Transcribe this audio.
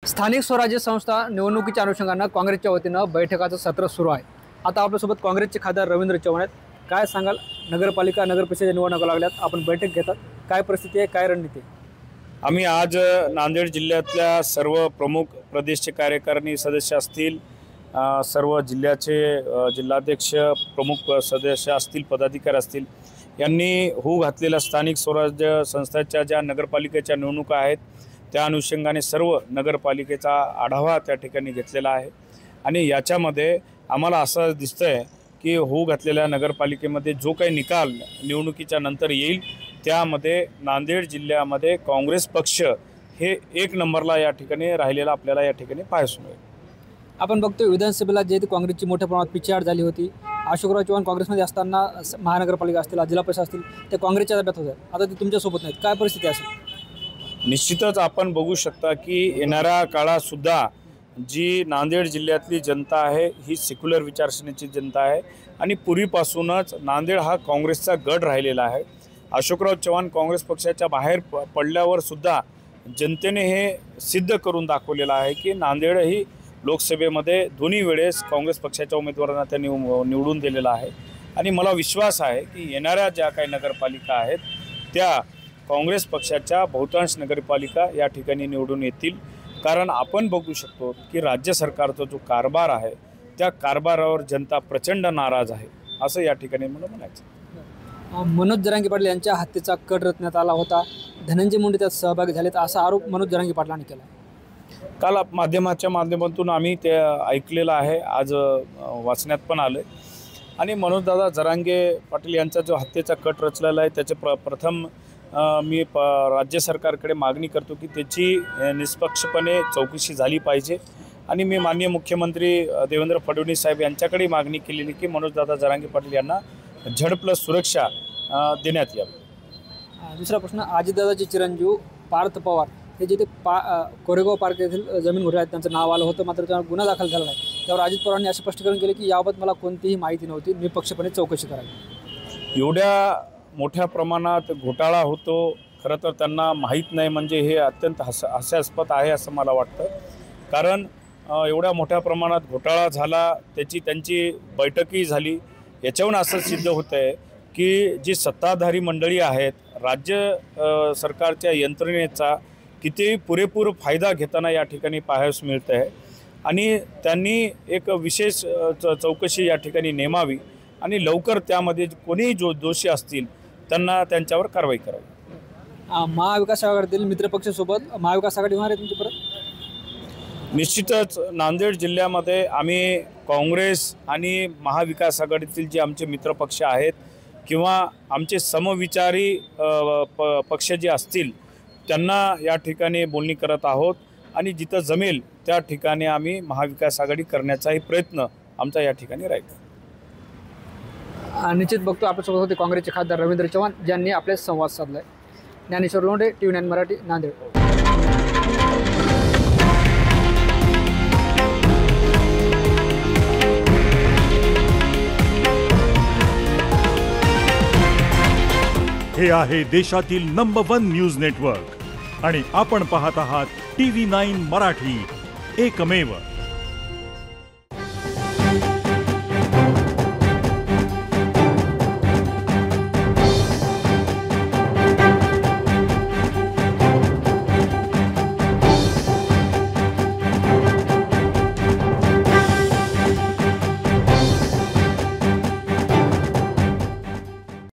स्थानिक स्वराज्य संस्था निवडणुकीच्या अनुषंगानं काँग्रेसच्या वतीनं बैठकाचं सत्र सुरू आहे। आता आपल्यासोबत काँग्रेसचे खासदार रवींद्र चव्हाण आहेत। काय सांगाल, नगरपालिका नगर परिषदेच्या निवडणुका लागल्यात, आपण बैठक घेतात, काय परिस्थिती आहे, काय रणनीती आहे? आम्ही आज नांदेड जिल्ह्यातल्या सर्व प्रमुख प्रदेशचे कार्यकारिणी सदस्य असतील, सर्व जिल्ह्याचे जिल्हाध्यक्ष प्रमुख सदस्य असतील, पदाधिकारी असतील, यांनी होऊ घातलेल्या स्थानिक स्वराज्य संस्थांच्या ज्या नगरपालिकेच्या निवडणुका आहेत त्या अनुषंगाने सर्व नगरपालिकेचा आढावा त्या ठिकाणी घेतलेला आहे। आणि याच्यामध्ये आम्हाला असं दिसतंय की होऊ घातलेल्या नगरपालिकेमध्ये जो काही निकाल निवडणुकीच्या नंतर येईल त्यामध्ये नांदेड जिल्ह्यामध्ये काँग्रेस पक्ष हे एक नंबरला या ठिकाणी राहिलेला आपल्याला या ठिकाणी पाहायला मिळेल। आपण बघतो विधानसभेला जे काँग्रेसची मोठ्या प्रमाणात पिछेहाट झाली होती, अशोकराव चव्हाण काँग्रेसमध्ये असताना महानगरपालिका असतील, जिल्हा परिषद असतील, ते काँग्रेसच्या ताब्यात होत्या, आता ते तुमच्यासोबत नाहीत, काय परिस्थिती असेल? निश्चितच आपण बघू शकता की येणाऱ्या काळात सुद्धा जी नांदेड जिल्ह्यातली जनता आहे ही सेक्युलर विचारसरणीची जनता आहे आणि पूर्वीपासूनच नांदेड हा काँग्रेसचा गड राहिलेला आहे। अशोकराव चव्हाण काँग्रेस पक्षाच्या बाहेर पडल्यावर सुद्धा जनतेने हे सिद्ध करून दाखवलेलं आहे की नांदेड ही लोकसभेमध्ये दोन्ही वेळेस काँग्रेस पक्षाच्या उमेदवारांना त्यांनी निवडून दिलेला आहे। आणि मला विश्वास आहे की येणाऱ्या ज्या काही नगरपालिका आहेत त्या काँग्रेस पक्षाच्या बहुतांश नगरपालिका या ठिकाणी निवडून येतील। कारण आपण बघू शकतो की राज्य सरकारचा जो कारभार आहे त्या कारभारावर जनता प्रचंड नाराज आहे, असं या ठिकाणी मला म्हणायचं। मनोज जरांगे पाटील यांच्या हत्येचा कट रचण्यात आला होता, धनंजय मुंडे त्यात सहभागी झालेत, असा आरोप मनोज जरांगे पाटलांनी केला। काल माध्यमाच्या माध्यमातून आम्ही ते ऐकलेलं आहे, आज वाचण्यात पण आलं। आणि मनोजदादा जरांगे पाटील यांचा जो हत्येचा कट रचलेला आहे त्याचे प्रथम मी राज्य सरकारकडे मागणी करतो की त्याची निष्पक्षपणे चौकशी झाली पाहिजे। आणि मी माननीय मुख्यमंत्री देवेंद्र फडणवीस साहेब यांच्याकडे मागणी केलेली की मनोजदादा जरांगे पाटील यांना झड+ सुरक्षा देण्यात यावी। दुसरा प्रश्न, अजितदादाचे चिरंजीव पार्थ पवार हे जिथे कोरेगाव पार्क येथील जमीन घोटाळ्यात त्यांचं नाव आलं होतं, मात्र त्यावर गुन्हा दाखल झाला नाही, त्यावर अजित पवारांनी असे स्पष्टीकरण केले की याबाबत मला कोणतीही माहिती नव्हती, निष्पक्षपणे चौकशी करावी। एवढ्या मोठ्या प्रमाणात घोटाळा होतो, खरं तर त्यांना माहीत नाही म्हणजे हे अत्यंत हास्यास्पद आहे असं मला वाटतं। कारण एवढ्या मोठ्या प्रमाणात घोटाळा झाला, त्यांची बैठकही झाली, याच्यावरून असं सिद्ध होतं आहे की जी सत्ताधारी मंडळी आहेत राज्य सरकारच्या यंत्रणेचा किती पुरेपूर फायदा घेताना या ठिकाणी पाहायला मिळतं आहे। आणि त्यांनी एक विशेष चौकशी या ठिकाणी नेमावी आणि लवकर त्यामध्ये कोणीही दोषी असतील त्यांना त्यांच्यावर कारवाई करावी। महाविकास आघाडीतील मित्रपक्षासोबत महाविकास आघाडी होणार आहे तुमची परत? निश्चितच नांदेड जिल्ह्यामध्ये आम्ही काँग्रेस आणि महाविकास आघाडीतील जे आमचे मित्रपक्ष आहेत किंवा आमचे समविचारी पक्ष जे असतील त्यांना या ठिकाणी बोलणी करत आहोत आणि जिथं जमेल त्या ठिकाणी आम्ही महाविकास आघाडी करण्याचाही प्रयत्न आमचा या ठिकाणी राहील। निश्चित बघतो आपल्यासोबत होते काँग्रेसचे खासदार रवींद्र चव्हाण, ज्यांनी आपले संवाद साधलाय। ज्ञानेश्वर लोंढे, TV9 मराठी, नांदेड। हे आहे देशातील नंबर 1 न्यूज नेटवर्क आणि आपण पाहत आहात TV9 मराठी, एकमेव।